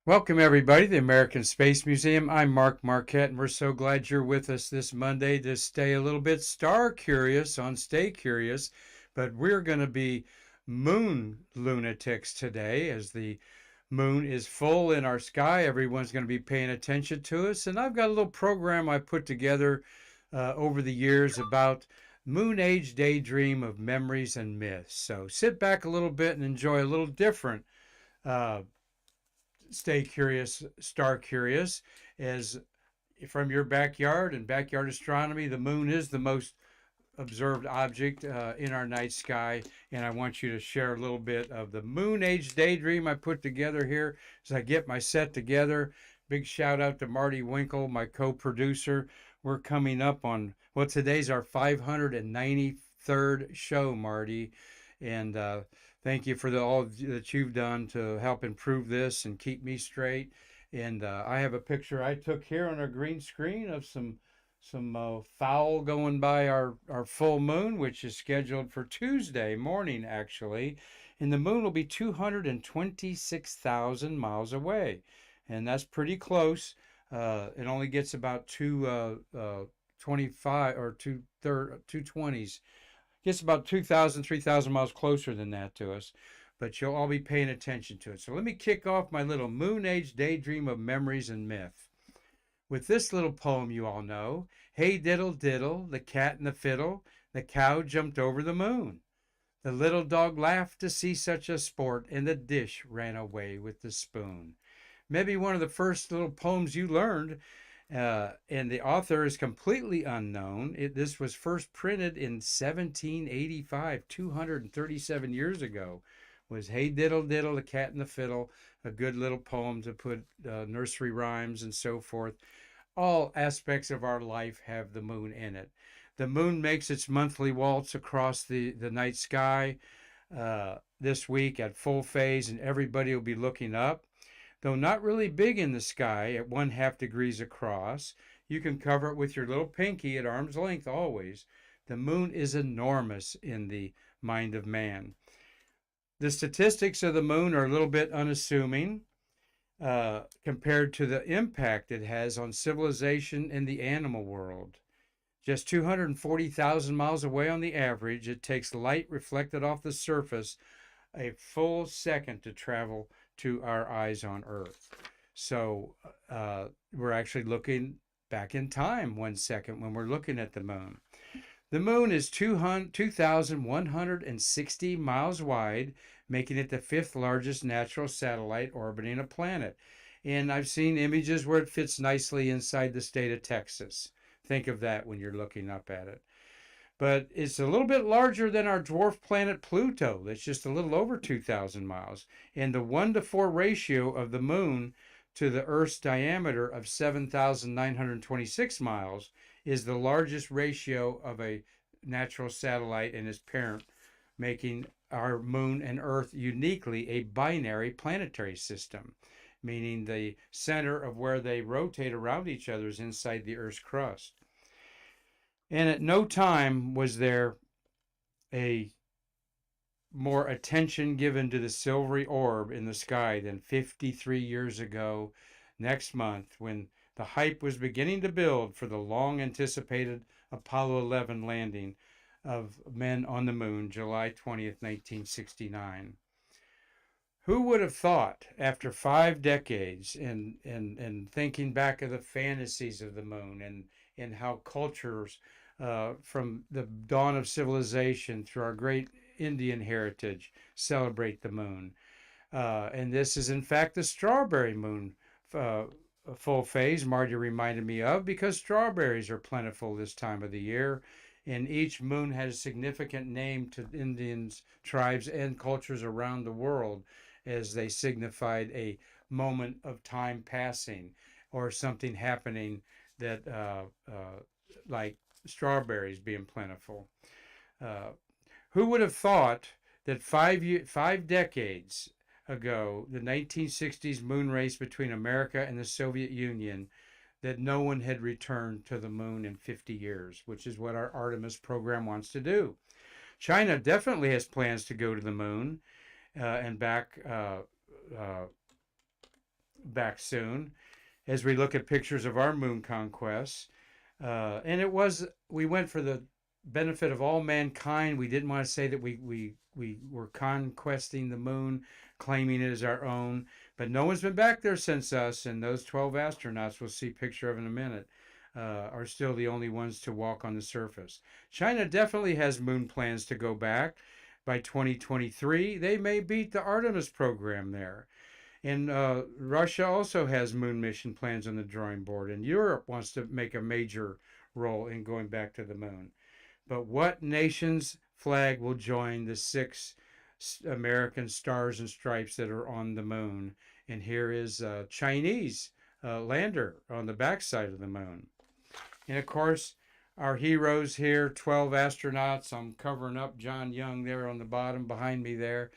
Welcome, everybody, to the American Space Museum. I'm Marquette, and we're so glad you're with us this Monday to stay a little bit star curious on Stay Curious. But we're going to be moon lunatics today as the moon is full in our sky. Everyone's going to be paying attention to us. And I've got a little program I put together over the years about moon age daydream of memories and myths. So sit back a little bit and enjoy a little different uh, Stay Curious, Star Curious, as from your backyard and backyard astronomy, the moon is the most observed object in our night sky. And I want you to share a little bit of the moon age daydream I put together here as I get my set together. Big shout out to Marty Winkle, my co-producer. We're coming up on, well, today's our 593rd show, Marty. And thank you for all that you've done to help improve this and keep me straight. And I have a picture I took here on our green screen of some fowl going by our full moon, which is scheduled for Tuesday morning, actually. And the moon will be 226,000 miles away. And that's pretty close. It only gets about 225 or 220s. Gets about 2,000, 3,000 miles closer than that to us. But you'll all be paying attention to it. So let me kick off my little moon age daydream of memories and myth with this little poem you all know. Hey diddle diddle, the cat and the fiddle, the cow jumped over the moon. The little dog laughed to see such a sport, and the dish ran away with the spoon. Maybe one of the first little poems you learned, and the author is completely unknown. This was first printed in 1785, 237 years ago. Was Hey Diddle Diddle, the Cat and the Fiddle, a good little poem to put nursery rhymes and so forth. All aspects of our life have the moon in it. The moon makes its monthly waltz across the night sky this week at full phase, and everybody will be looking up. Though not really big in the sky at 1/2 degrees across, you can cover it with your little pinky at arm's length always. The moon is enormous in the mind of man. The statistics of the moon are a little bit unassuming compared to the impact it has on civilization and the animal world. Just 240,000 miles away on the average, it takes light reflected off the surface a full second to travel to our eyes on Earth. So we're actually looking back in time 1 second when we're looking at the moon. The moon is 2,160 miles wide, making it the 5th largest natural satellite orbiting a planet. And I've seen images where it fits nicely inside the state of Texas. Think of that when you're looking up at it. But it's a little bit larger than our dwarf planet Pluto. That's just a little over 2,000 miles. And the 1:4 ratio of the moon to the Earth's diameter of 7,926 miles is the largest ratio of a natural satellite and its parent, making our moon and Earth uniquely a binary planetary system, meaning the center of where they rotate around each other is inside the Earth's crust. And at no time was there a more attention given to the silvery orb in the sky than 53 years ago next month, when the hype was beginning to build for the long anticipated Apollo 11 landing of men on the moon, July 20th, 1969. Who would have thought, after 5 decades and thinking back of the fantasies of the moon and how cultures from the dawn of civilization through our great Indian heritage celebrate the moon. And this is, in fact, the strawberry moon full phase Marty reminded me of, because strawberries are plentiful this time of the year. And each moon has a significant name to Indians, tribes, and cultures around the world, as they signified a moment of time passing or something happening that like strawberries being plentiful. Who would have thought that 5 decades ago, the 1960s moon race between America and the Soviet Union, that no one had returned to the moon in 50 years, which is what our Artemis program wants to do. China definitely has plans to go to the moon and back back soon as we look at pictures of our moon conquests. And we went for the benefit of all mankind. We didn't want to say that we were conquesting the moon, claiming it as our own. But no one's been back there since us, and those 12 astronauts we'll see a picture of in a minute are still the only ones to walk on the surface. China definitely has moon plans to go back. By 2023, they may beat the Artemis program there. And Russia also has moon mission plans on the drawing board, and Europe wants to make a major role in going back to the moon. But what nation's flag will join the 6 American stars and stripes that are on the moon? And here is a Chinese lander on the backside of the moon. And of course, our heroes here, 12 astronauts. I'm covering up John Young there on the bottom behind me there.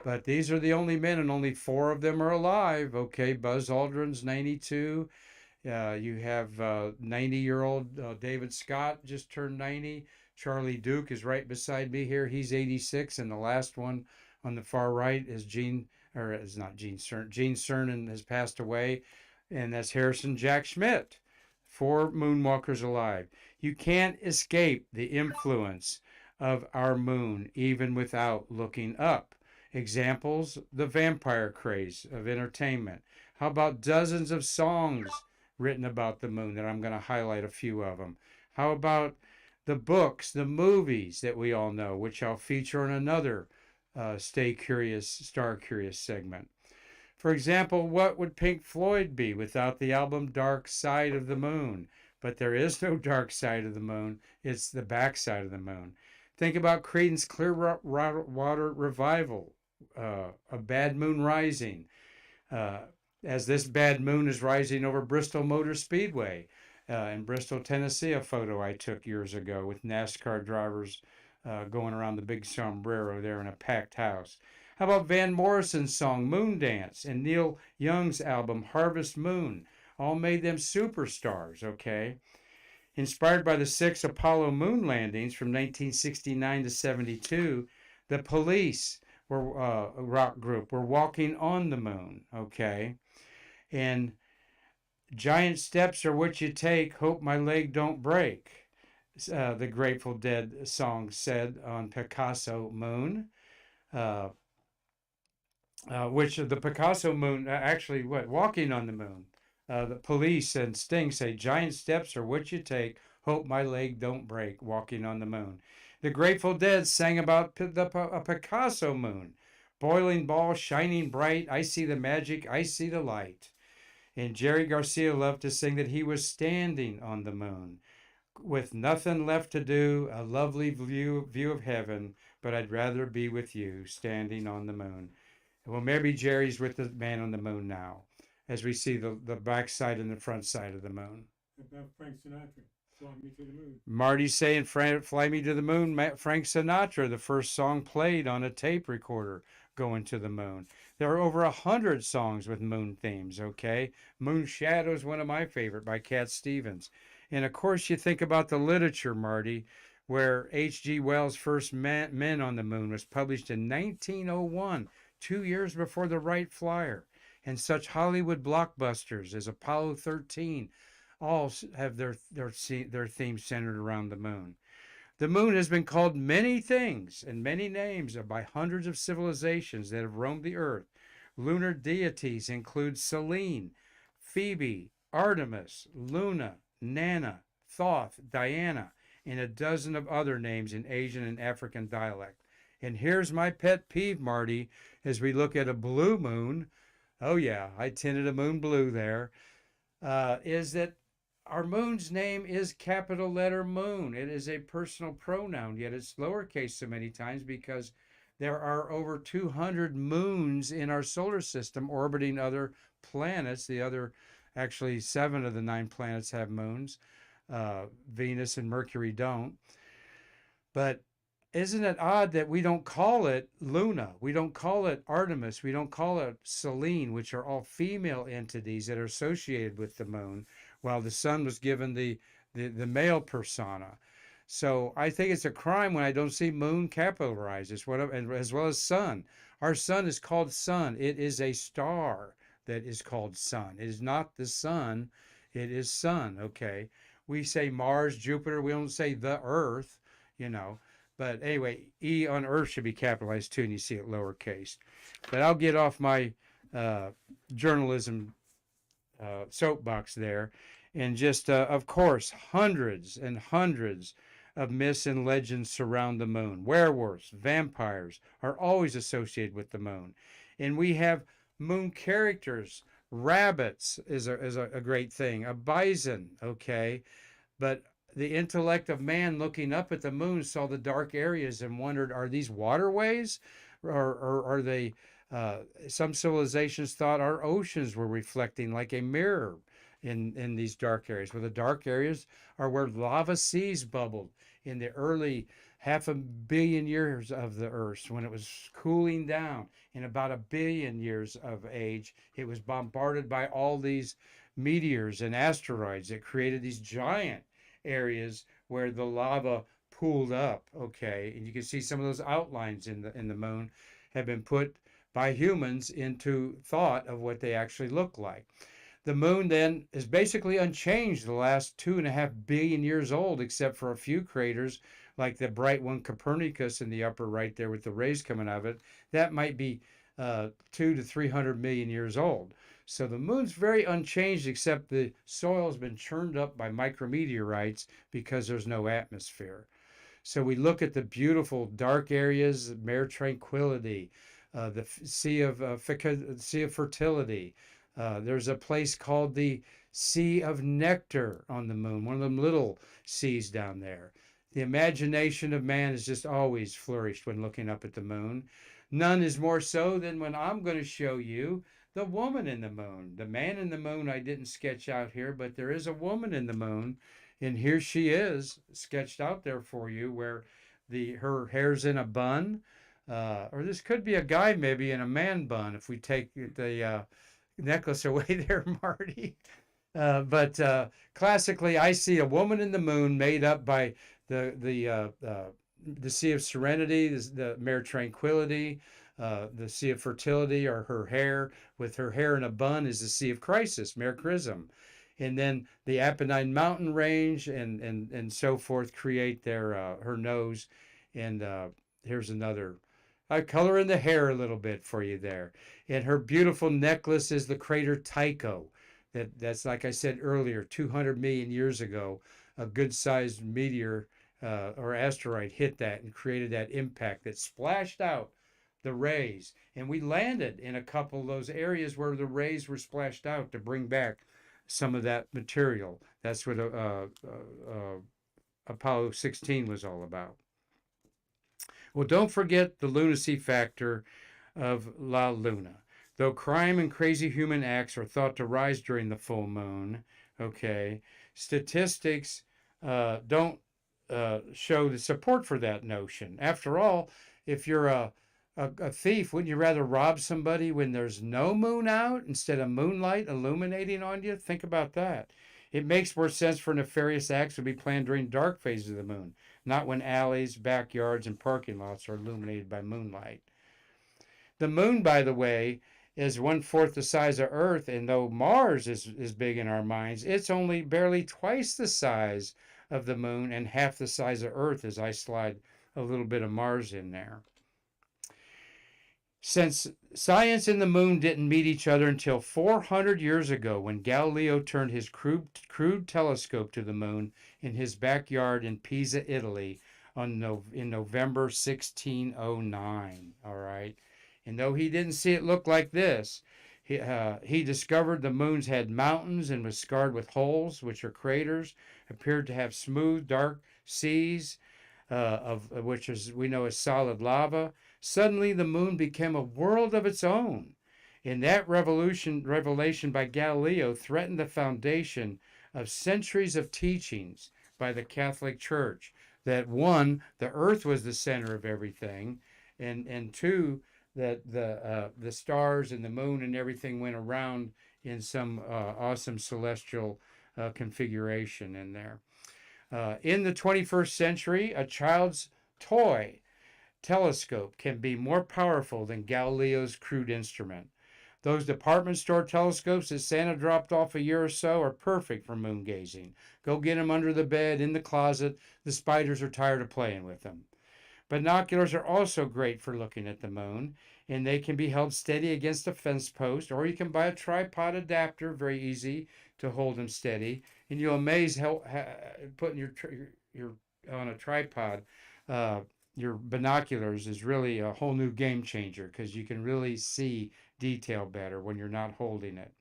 But these are the only men, and only 4 of them are alive. Okay, Buzz Aldrin's 92. You have 90-year-old David Scott just turned 90. Charlie Duke is right beside me here. He's 86. And the last one on the far right is Gene Cernan has passed away. And that's Harrison Jack Schmitt. 4 moonwalkers alive. You can't escape the influence of our moon, even without looking up. Examples, the vampire craze of entertainment. How about dozens of songs written about the moon that I'm going to highlight a few of them? How about the books, the movies that we all know, which I'll feature in another Stay Curious, Star Curious segment. For example, what would Pink Floyd be without the album Dark Side of the Moon? But there is no dark side of the moon. It's the backside of the moon. Think about Creedence Clearwater Revival, A Bad Moon Rising. As this bad moon is rising over Bristol Motor Speedway in Bristol, Tennessee, a photo I took years ago with NASCAR drivers going around the big sombrero there in a packed house. How about Van Morrison's song Moon Dance and Neil Young's album Harvest Moon? All made them superstars, okay? Inspired by the 6 Apollo moon landings from 1969 to 72, the Police were a rock group, were walking on the moon, okay? And giant steps are what you take, hope my leg don't break, the Grateful Dead song said on Picasso Moon. Which the Picasso moon, actually, walking on the moon. The Police and Sting say, giant steps are what you take, hope my leg don't break, walking on the moon. The Grateful Dead sang about a Picasso moon. Boiling ball, shining bright, I see the magic, I see the light. And Jerry Garcia loved to sing that he was standing on the moon. With nothing left to do, a lovely view of heaven, but I'd rather be with you, standing on the moon. Well, maybe Jerry's with the man on the moon now, as we see the back side and the front side of the moon. About Frank Sinatra, Fly Me to the Moon. Marty's saying, Fly Me to the Moon, Frank Sinatra, the first song played on a tape recorder going to the moon. There are over 100 songs with moon themes, okay? Moon Shadows, one of my favorite, by Cat Stevens. And of course, you think about the literature, Marty, where H.G. Wells' first Men on the Moon was published in 1901. 2 years before the Wright Flyer, and such Hollywood blockbusters as Apollo 13 all have their themes centered around the moon. The moon has been called many things and many names by hundreds of civilizations that have roamed the earth. Lunar deities include Selene, Phoebe, Artemis, Luna, Nana, Thoth, Diana, and a dozen of other names in Asian and African dialect. And here's my pet peeve, Marty, as we look at a blue moon. Oh yeah, I tinted a moon blue there. Is that our moon's name is capital letter moon. It is a personal pronoun, yet it's lowercase so many times because there are over 200 moons in our solar system orbiting other planets. The other, actually 7 of the 9 planets have moons. Venus and Mercury don't. But isn't it odd that we don't call it Luna, we don't call it Artemis, we don't call it Selene, which are all female entities that are associated with the moon, while the sun was given the male persona. So I think it's a crime when I don't see moon capitalized, as well as sun. Our sun is called sun. It is a star. that is called sun. It is not the sun, it is sun, okay? We say Mars, Jupiter, we don't say the Earth, you know. But anyway, E on Earth should be capitalized too, and you see it lowercase. But I'll get off my journalism soapbox there. And just, of course, hundreds and hundreds of myths and legends surround the moon. Werewolves, vampires are always associated with the moon. And we have moon characters. Rabbits is a great thing. A bison, okay? But the intellect of man looking up at the moon saw the dark areas and wondered, are these waterways? Or are they, some civilizations thought our oceans were reflecting like a mirror in these dark areas. Well, the dark areas are where lava seas bubbled in the early 500 million years of the Earth when it was cooling down. In about 1 billion years of age, it was bombarded by all these meteors and asteroids that created these giant areas where the lava pooled up, okay? And you can see some of those outlines in the moon have been put by humans into thought of what they actually look like. The moon then is basically unchanged the last 2.5 billion years old, except for a few craters like the bright one Copernicus in the upper right there with the rays coming out of it. That might be 200 to 300 million years old. So the moon's very unchanged, except the soil has been churned up by micrometeorites because there's no atmosphere. So we look at the beautiful dark areas, Mare Tranquility, the Sea of Fertility. There's a place called the Sea of Nectar on the moon, one of them little seas down there. The imagination of man has just always flourished when looking up at the moon. None is more so than when I'm going to show you the woman in the moon. The man in the moon I didn't sketch out here, but there is a woman in the moon, and here she is sketched out there for you, where her hair's in a bun, or this could be a guy maybe in a man bun if we take the necklace away there, Marty. But classically, I see a woman in the moon made up by the Sea of Serenity, the Mare Tranquility, the Sea of Fertility, or her hair. With her hair in a bun is the Sea of Crisis, Mare Chrism. And then the Apennine Mountain Range and so forth create her nose. And here's another. I color in the hair a little bit for you there. And her beautiful necklace is the crater Tycho. That's like I said earlier, 200 million years ago, a good-sized meteor or asteroid hit that and created that impact that splashed out the rays. And we landed in a couple of those areas where the rays were splashed out to bring back some of that material. That's what Apollo 16 was all about. Well, don't forget the lunacy factor of La Luna. Though crime and crazy human acts are thought to rise during the full moon, okay, statistics don't show the support for that notion. After all, if you're a thief, wouldn't you rather rob somebody when there's no moon out instead of moonlight illuminating on you? Think about that. It makes more sense for nefarious acts to be planned during dark phases of the moon, not when alleys, backyards, and parking lots are illuminated by moonlight. The moon, by the way, is 1/4 the size of Earth, and though Mars is big in our minds, it's only barely twice the size of the moon and half the size of Earth, as I slide a little bit of Mars in there. Since science and the moon didn't meet each other until 400 years ago, when Galileo turned his crude telescope to the moon in his backyard in Pisa, Italy, in November 1609, all right? And though he didn't see it look like this, he discovered the moon's had mountains and was scarred with holes, which are craters, appeared to have smooth, dark seas, of which we know as solid lava. Suddenly, the moon became a world of its own. And that revelation by Galileo threatened the foundation of centuries of teachings by the Catholic Church. That one, the earth was the center of everything, and two, that the stars and the moon and everything went around in some awesome celestial configuration in there. In the 21st century, a child's toy telescope can be more powerful than Galileo's crude instrument. Those department store telescopes that Santa dropped off a year or so are perfect for moon gazing. Go get them under the bed, in the closet. The spiders are tired of playing with them. Binoculars are also great for looking at the moon, and they can be held steady against a fence post, or you can buy a tripod adapter, very easy to hold them steady. And you'll amaze how putting your on a tripod, uh, your binoculars is really a whole new game changer because you can really see detail better when you're not holding it.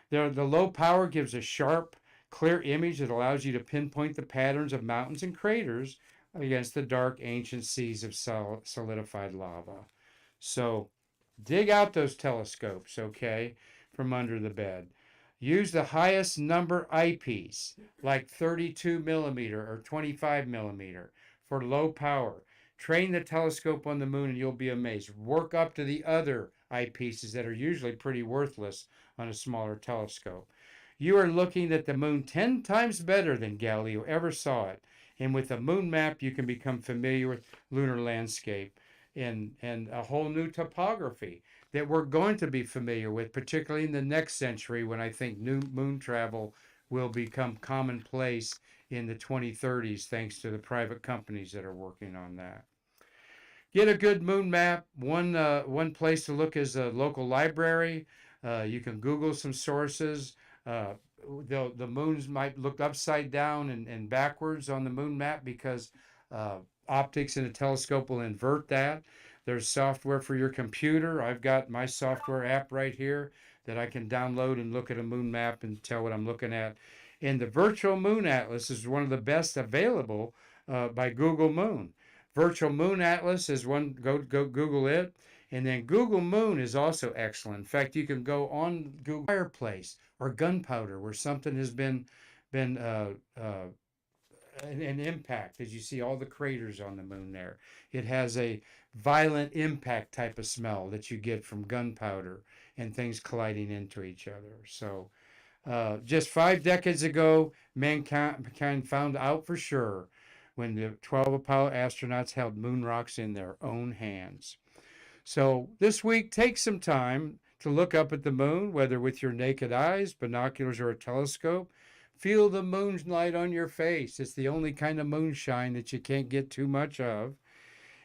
The low power gives a sharp, clear image that allows you to pinpoint the patterns of mountains and craters against the dark, ancient seas of solidified lava. So dig out those telescopes, okay, from under the bed. Use the highest number eyepiece, like 32 millimeter or 25 millimeter, for low power. Train the telescope on the moon and you'll be amazed. Work up to the other eyepieces that are usually pretty worthless on a smaller telescope. You are looking at the moon 10 times better than Galileo ever saw it. And with a moon map, you can become familiar with lunar landscape and a whole new topography that we're going to be familiar with, particularly in the next century when I think new moon travel will become commonplace in the 2030s, thanks to the private companies that are working on that. Get a good moon map. One place to look is a local library. You can Google some sources. The moons might look upside down and backwards on the moon map because optics in a telescope will invert that. There's software for your computer. I've got my software app right here that I can download and look at a moon map and tell what I'm looking at. And the Virtual Moon Atlas is one of the best available by Google Moon. Virtual Moon Atlas is one, go Google it. And then Google Moon is also excellent. In fact, you can go on Google Fireplace or Gunpowder, where something has been an impact, as you see all the craters on the moon there. It has a violent impact type of smell that you get from gunpowder and things colliding into each other. So just 5 decades ago, mankind found out for sure when the 12 Apollo astronauts held moon rocks in their own hands. So this week, take some time to look up at the moon, whether with your naked eyes, binoculars, or a telescope. Feel the moonlight on your face. It's the only kind of moonshine that you can't get too much of.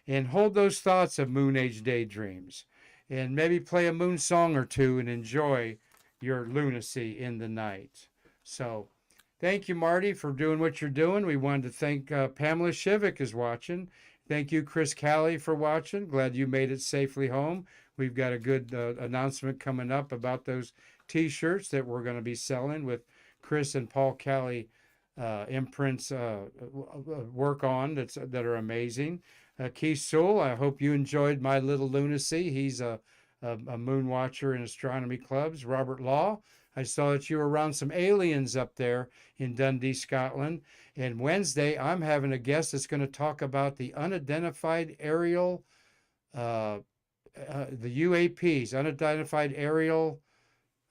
And hold those thoughts of moon age daydreams. And maybe play a moon song or two and enjoy your lunacy in the night. So thank you, Marty, for doing what you're doing. We wanted to thank Pamela Shivik is watching. Thank you, Chris Callie, for watching. Glad you made it safely home. We've got a good announcement coming up about those T-shirts that we're going to be selling with Chris and Paul Callie imprints work on that are amazing. Keith Sewell, I hope you enjoyed my little lunacy. He's a moon watcher in astronomy clubs. Robert Law, I saw that you were around some aliens up there in Dundee, Scotland. And Wednesday, I'm having a guest that's going to talk about the unidentified aerial, the UAPs, unidentified aerial.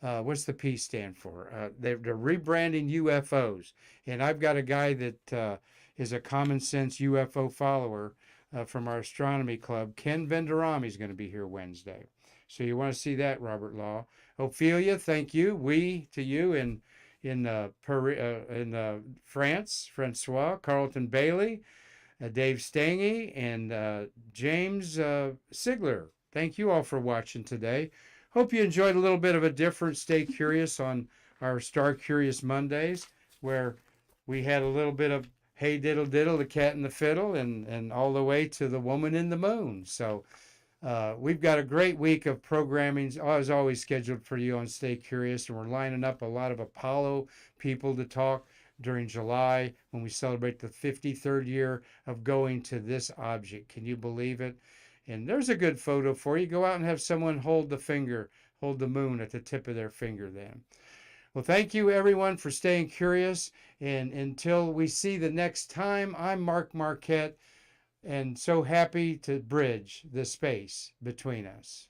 What's the P stand for? They're rebranding UFOs. And I've got a guy that is a common sense UFO follower from our astronomy club. Ken Venderami is going to be here Wednesday. So you want to see that, Robert Law. Ophelia, thank you. We to you in France, Francois, Carlton Bailey, Dave Stange, and James Sigler. Thank you all for watching today. Hope you enjoyed a little bit of a different Stay Curious on our Star Curious Mondays, where we had a little bit of Hey Diddle Diddle, the Cat and the Fiddle, and all the way to the Woman in the Moon. So we've got a great week of programming, as always, scheduled for you on Stay Curious, and we're lining up a lot of Apollo people to talk during July when we celebrate the 53rd year of going to this object. Can you believe it? And there's a good photo for you. Go out and have someone hold the moon at the tip of their finger then. Well, thank you, everyone, for staying curious. And until we see the next time, I'm Marquette, and so happy to bridge the space between us.